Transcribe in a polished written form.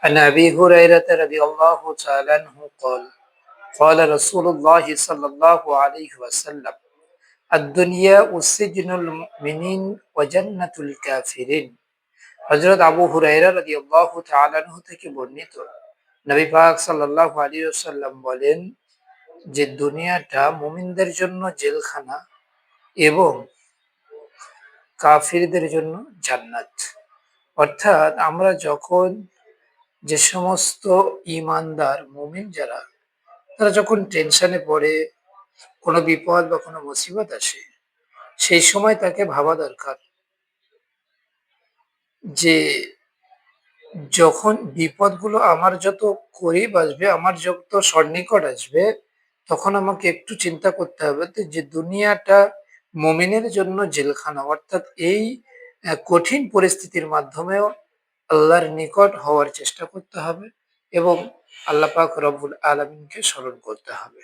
عن أبي هريرة رضي الله تعالى عنه قال قال رسول الله صلى الله عليه وسلم الدنيا سجن المؤمنين وجنة الكافرين। হযরত আবু হুরায়রা রাদিয়াল্লাহু তাআলা আনহু থেকে বর্ণিত, নবী পাক সাল্লাল্লাহু আলাইহি ওয়াসাল্লাম বলেন যে দুনিয়াটা মুমিনদের জন্য জেলখানা এবং কাফিরদের জন্য জান্নাত। অর্থাৎ আমরা যখন যে সমস্ত ঈমানদার মুমিন যারা, তারা যখন টেনশনে পড়ে, কোনো বিপদ বা কোনো মুসিবত আসে, সেই সময় তাকে ভাবা দরকার যে যখন বিপদগুলো আমার যত করিব আসবে, আমার যত সন্নিকট আসবে, তখন আমাকে একটু চিন্তা করতে হবে যে দুনিয়াটা মুমিনের জন্য জেলখানা। অর্থাৎ এই কঠিন পরিস্থিতির মাধ্যমেও আল্লাহর নিকট হওয়ার চেষ্টা করতে হবে এবং আল্লাহ পাক রব্বুল আলামিনকে স্মরণ করতে হবে।